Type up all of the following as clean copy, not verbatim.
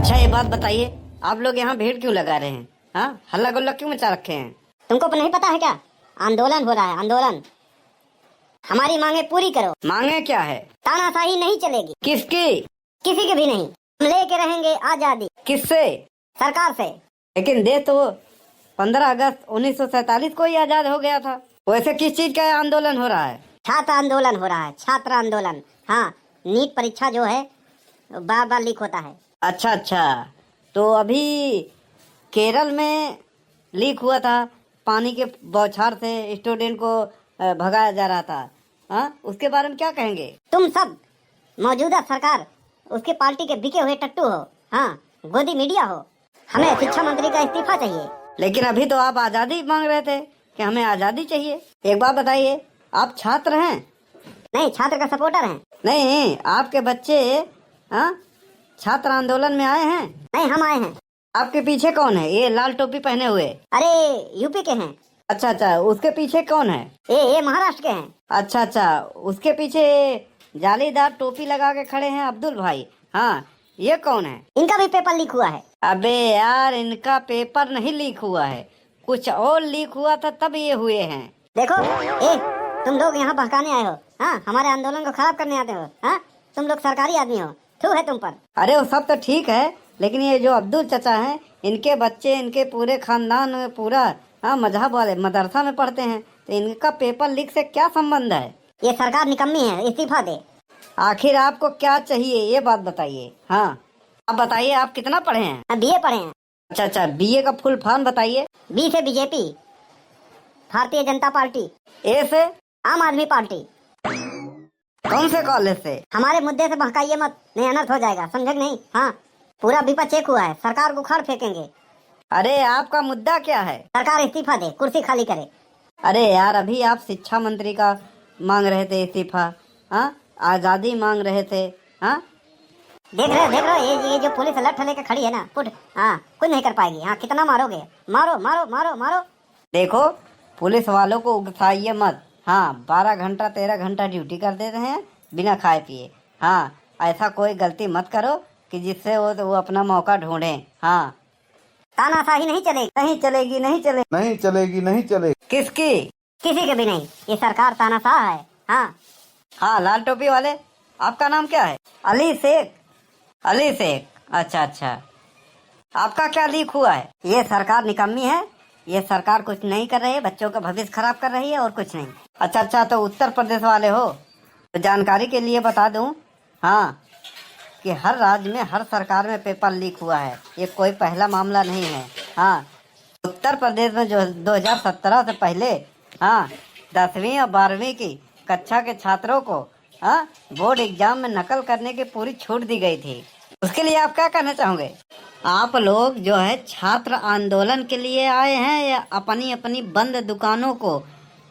अच्छा ये बात बताइए, आप लोग यहाँ भीड़ क्यों लगा रहे हैं? हाँ, हल्ला गुल्ला क्यों मचा रखे हैं? तुमको नहीं पता है क्या? आंदोलन हो रहा है, आंदोलन। हमारी मांगे पूरी करो। मांगे क्या है? तानाशाही नहीं चलेगी, किसकी? किसी के भी नहीं। हम लेके रहेंगे आजादी। किससे? सरकार से। लेकिन देश तो 15 अगस्त 1947 को ही आजाद हो गया था। वैसे किस चीज का आंदोलन हो रहा है? छात्र आंदोलन हो रहा है, छात्र आंदोलन। हाँ, नीट परीक्षा जो है बार बार लीक होता है। अच्छा अच्छा, तो अभी केरल में लीक हुआ था, पानी के बौछार से स्टूडेंट को भगाया जा रहा था। हाँ, उसके बारे में क्या कहेंगे? तुम सब मौजूदा सरकार उसके पार्टी के बिके हुए टट्टू हो। हाँ, गोदी मीडिया हो। हमें शिक्षा मंत्री का इस्तीफा चाहिए। लेकिन अभी तो आप आजादी मांग रहे थे कि हमें आजादी चाहिए। एक बात बताइए, आप छात्र हैं? नहीं, छात्र का सपोर्टर हैं। नहीं, आपके बच्चे हाँ छात्र आंदोलन में आए हैं? नहीं, हम आए हैं। आपके पीछे कौन है, ये लाल टोपी पहने हुए? अरे यूपी के हैं। अच्छा अच्छा, उसके पीछे कौन है? ये महाराष्ट्र के हैं। अच्छा अच्छा, उसके पीछे जालीदार टोपी लगा के खड़े हैं अब्दुल भाई। हाँ, ये कौन है? इनका भी पेपर लीक हुआ है। अबे यार, इनका पेपर नहीं लीक हुआ है, कुछ और लीक हुआ था तब ये हुए हैं। देखो, तुम लोग यहाँ बहकाने आए हो। हाँ, हमारे आंदोलन को खराब करने आते हो। हाँ, तुम लोग सरकारी आदमी हो, थू है तुम पर। अरे वो सब तो ठीक है, लेकिन ये जो अब्दुल चचा हैं, इनके बच्चे, इनके पूरे खानदान में पूरा मजहब वाले मदरसा में पढ़ते हैं, तो इनका पेपर लीक से क्या संबंध है? ये सरकार निकम्मी है, इस्तीफा दे। आखिर आपको क्या चाहिए ये बात बताइए। हाँ, आप बताइए, आप कितना पढ़े हैं? बीए पढ़े हैं। अच्छा अच्छा, बीए का फुल फॉर्म बताइए। बी से बीजेपी, भारतीय जनता पार्टी। ए से? आम आदमी पार्टी। कौन से कॉलेज से? हमारे मुद्दे से बहकाइए मत, नहीं अनर्थ हो जाएगा, समझे नहीं? हाँ, पूरा बीपा चेक हुआ है, सरकार को उखाड़ फेंकेंगे। अरे आपका मुद्दा क्या है? सरकार इस्तीफा दे, कुर्सी खाली करे। अरे यार, अभी आप शिक्षा मंत्री का मांग रहे थे इस्तीफा, हाँ, आजादी मांग रहे थे। हाँ, देख रहे हो, ये जो पुलिस अलर्ट लेकर खड़ी है ना, पुट, हाँ, कुछ नहीं कर पाएगी। हाँ, कितना मारोगे? मारो मारो मारो मारो। देखो, पुलिस वालों को उकसाइए मत। हाँ, 12 घंटा 13 घंटा ड्यूटी कर देते हैं बिना खाए पिए। हाँ, ऐसा कोई गलती मत करो कि जिससे वो अपना मौका ढूंढे। हाँ, तानाशाही नहीं चलेगी, नहीं चलेगी, नहीं चलेगी, नहीं चलेगी, नहीं चलेगी। किसकी? किसी के भी नहीं। ये सरकार तानाशाह है। हाँ हाँ, लाल टोपी वाले, आपका नाम क्या है? अली शेख। अली शेख, अच्छा अच्छा, आपका क्या लीक हुआ है? ये सरकार निकम्मी है, ये सरकार कुछ नहीं कर रही है, बच्चों का भविष्य खराब कर रही है और कुछ नहीं। अच्छा अच्छा, तो उत्तर प्रदेश वाले हो, तो जानकारी के लिए बता दूं, हाँ, कि हर राज्य में हर सरकार में पेपर लीक हुआ है, ये कोई पहला मामला नहीं है। हाँ, उत्तर प्रदेश में जो 2017 से पहले, हाँ, 10वीं और 12वीं की कक्षा के छात्रों को बोर्ड एग्जाम में नकल करने की पूरी छूट दी गई थी। उसके लिए आप क्या कहना चाहोगे? आप लोग जो है छात्र आंदोलन के लिए आए हैं या अपनी अपनी बंद दुकानों को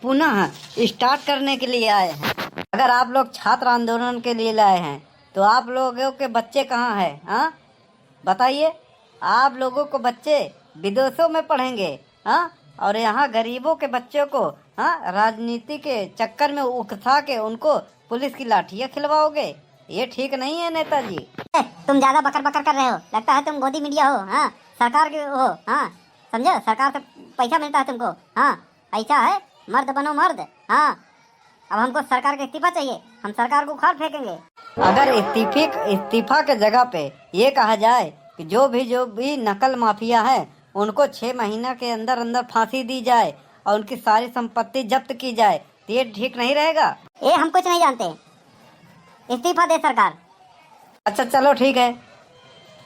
पुनः स्टार्ट करने के लिए आए हैं? अगर आप लोग छात्र आंदोलन के लिए लाए हैं तो आप लोगों के बच्चे कहाँ हैं? हाँ, बताइए। आप लोगों को बच्चे विदेशों में पढ़ेंगे, हाँ, और यहाँ गरीबों के बच्चों को राजनीति के चक्कर में उकसा के उनको पुलिस की लाठियाँ खिलवाओगे? ये ठीक नहीं है नेताजी। तुम ज्यादा बकर बकर कर रहे हो, लगता है तुम गोदी मीडिया हो। हाँ, सरकार के हो। हाँ, समझो, सरकार से पैसा मिलता है तुमको। हाँ, ऐसा है, मर्द बनो मर्द। हाँ, अब हमको सरकार का इस्तीफा चाहिए, हम सरकार को उखाड़ फेंकेंगे। अगर इस्तीफा के जगह पे ये कहा जाए कि जो भी नकल माफिया है उनको 6 महीना के अंदर अंदर फांसी दी जाए और उनकी सारी संपत्ति जब्त की जाए, तो ये ठीक नहीं रहेगा? ये हम कुछ नहीं जानते, इस्तीफा दे सरकार। अच्छा चलो ठीक है,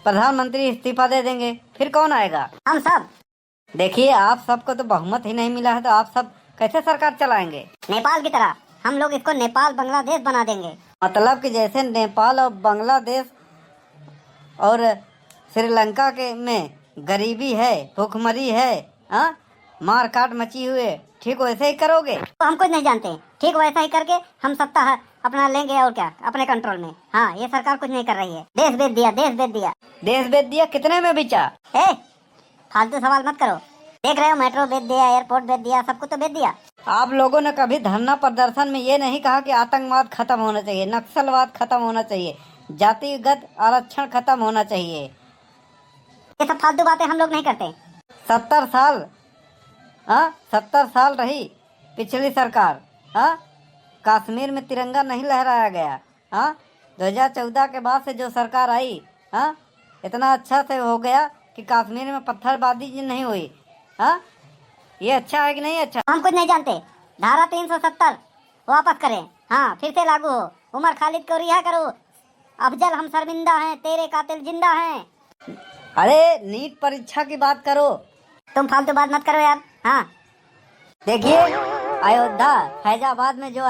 प्रधानमंत्री इस्तीफा दे देंगे, फिर कौन आएगा? हम सब। देखिए, आप सबको तो बहुमत ही नहीं मिला है, तो आप सब कैसे सरकार चलाएंगे? नेपाल की तरह हम लोग इसको नेपाल बांग्लादेश बना देंगे। मतलब कि जैसे नेपाल और बांग्लादेश और श्रीलंका के में गरीबी है, भूखमरी है, हाँ, मार काट मची हुए, ठीक वैसे ही करोगे? तो हम कुछ नहीं जानते, ठीक वैसा ही करके हम सत्ता अपना लेंगे और क्या, अपने कंट्रोल में। हाँ, ये सरकार कुछ नहीं कर रही है। देश बेच दिया, देश बेच दिया। देश बेच दिया? कितने में बेचा? फालतू सवाल मत करो। देख रहे हो, मेट्रो बेच दिया, एयरपोर्ट बेच दिया, सब कुछ तो बेच दिया। आप लोगों ने कभी धरना प्रदर्शन में ये नहीं कहा कि आतंकवाद खत्म होना चाहिए, नक्सलवाद खत्म होना चाहिए, जातिगत आरक्षण खत्म होना चाहिए, ये सब फालतू बातें हम लोग नहीं करते। 70 साल, हाँ 70 साल रही पिछली सरकार, हाँ कश्मीर में तिरंगा नहीं लहराया गया, हाँ 2014 के बाद से जो सरकार आई, हाँ इतना अच्छा से हो गया कि कश्मीर में पत्थरबाजी नहीं हुई, हाँ ये अच्छा है कि नहीं अच्छा? हम कुछ नहीं जानते। धारा 370 वापस करें, हाँ फिर से लागू हो। उमर खालिद को रिहा करो। अफजल हम शर्मिंदा हैं, तेरे कातिल जिंदा हैं। अरे नीट परीक्षा की बात करो। तुम फालतू बात मत करो यार। हाँ देखिए अयोध्या फैजाबाद में जो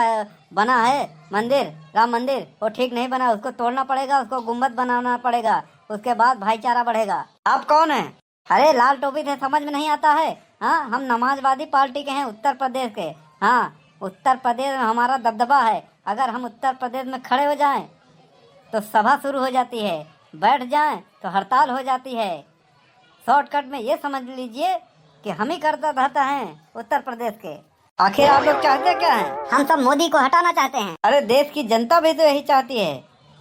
बना है मंदिर, राम मंदिर, वो ठीक नहीं बना, उसको तोड़ना पड़ेगा, उसको गुम्बद बनाना पड़ेगा, उसके बाद भाईचारा बढ़ेगा। आप कौन हैं? अरे लाल टोपी थे, समझ में नहीं आता है? हाँ हम समाजवादी पार्टी के हैं, उत्तर प्रदेश के। हाँ उत्तर प्रदेश में हमारा दबदबा है। अगर हम उत्तर प्रदेश में खड़े हो जाएं तो सभा शुरू हो जाती है, बैठ जाएं तो हड़ताल हो जाती है। शॉर्टकट में ये समझ लीजिए कि हम ही करता रहता है उत्तर प्रदेश के। आखिर आप लोग चाहते क्या हैं? हम सब मोदी को हटाना चाहते हैं। अरे देश की जनता भी तो यही चाहती है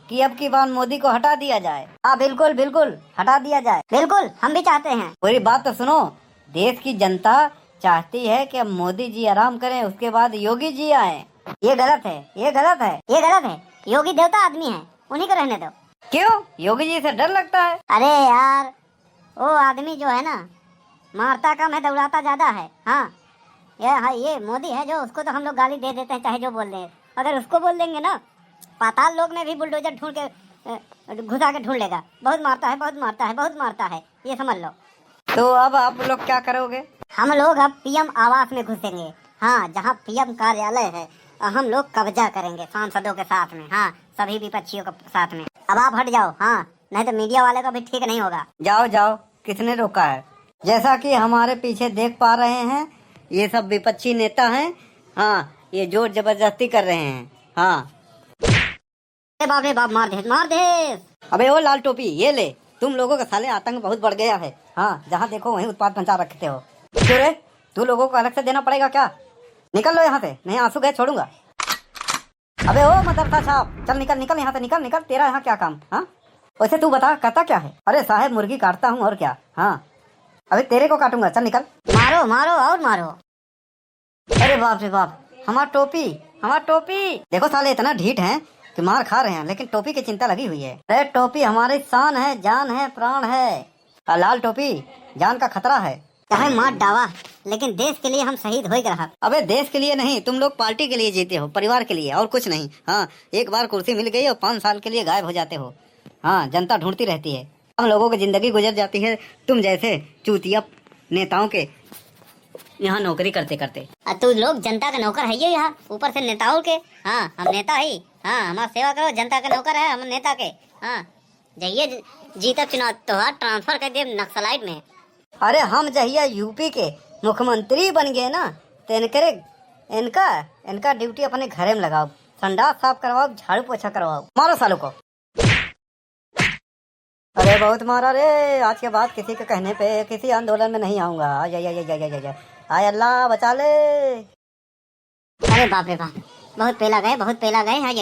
कि अब की बार मोदी को हटा दिया जाए। हाँ बिल्कुल बिल्कुल हटा दिया जाए। बिल्कुल हम भी चाहते हैं। पूरी बात तो सुनो। देश की जनता चाहती है कि अब मोदी जी आराम करें, उसके बाद योगी जी आए। ये गलत है, ये गलत है, ये गलत है। योगी देवता आदमी है, उन्हीं को रहने दो। क्यों? योगी जी से डर लगता है? अरे यार वो आदमी जो है ना, मारता कम है दौड़ाता ज्यादा है। हाँ ये मोदी है जो, उसको तो हम लोग गाली दे देते हैं चाहे जो बोल दें। अगर उसको बोल देंगे ना, पाताल लोक में भी बुलडोजर ढूंढ के घुसा के ढूंढ लेगा। बहुत मारता है, बहुत मारता है, बहुत मारता है, ये समझ लो। तो अब आप लोग क्या करोगे? हम लोग अब पीएम आवास में घुसेंगे। हाँ जहाँ पीएम कार्यालय है हम लोग कब्जा करेंगे सांसदों के साथ में। हाँ सभी विपक्षियों के साथ में। अब आप हट जाओ, हाँ नहीं तो मीडिया वाले का भी ठीक नहीं होगा। जाओ जाओ, किसने रोका है? जैसा कि हमारे पीछे देख पा रहे हैं, ये सब विपक्षी नेता हैं। हाँ ये जोर जबरदस्ती कर रहे हैं। हाँ बाप रे बाप, मार दे मार दे। अबे ओ लाल टोपी, ये ले। तुम लोगों का साले आतंक बहुत बढ़ गया है। हाँ जहाँ देखो वहीं उत्पाद पहुंचा रखते हो। क्यों रे, तू लोगों को अलग से देना पड़ेगा क्या? निकल लो यहाँ से, नहीं आंसू गए छोड़ूंगा। अबे ओ मदरसा छाप, चल निकल निकल यहाँ से, निकल निकल। तेरा यहाँ क्या काम? हाँ वैसे तू बता करता क्या है? अरे साहब मुर्गी काटता हूँ और क्या। हाँ अबे तेरे को काटूंगा, चल निकल। मारो मारो और मारो। अरे बाप रे बाप, हमारा टोपी, हमारा टोपी। देखो साले इतना ढीठ हैं कि मार खा रहे हैं, लेकिन टोपी की चिंता लगी हुई है। अरे टोपी हमारी शान है, जान है, प्राण है। लाल टोपी जान का खतरा है। चाहे मार डावा, लेकिन देश के लिए हम शहीद हो रहा। अबे देश के लिए नहीं, तुम लोग पार्टी के लिए जीते हो, परिवार के लिए, और कुछ नहीं। हाँ एक बार कुर्सी मिल गई और 5 साल के लिए गायब हो जाते हो। हाँ जनता ढूंढती रहती है, हम लोगों की जिंदगी गुजर जाती है तुम जैसे चूतिया नेताओं के यहाँ नौकरी करते करते। तू लोग जनता का नौकर है ये यहाँ, ऊपर से नेताओं के। हाँ हम नेता ही, हाँ हमारा सेवा करो, जनता का नौकर है हम नेता के। हाँ जाइए जीता चुनाव तो ट्रांसफर कर दिए नक्सलाइट में। अरे हम जहिया यूपी के मुख्यमंत्री बन गए ना, तो इनका ड्यूटी अपने घरे में लगाओ, संडास साफ करवाओ, झाड़ू पोछा करवाओ। मारो सालों को। अरे बहुत मारा रे, आज के बाद किसी के कहने पे किसी आंदोलन में नहीं आऊंगा। आय अल्लाह बचा ले। अरे बाप रे बाप, बहुत पेला गए, बहुत पेला गए। हाँ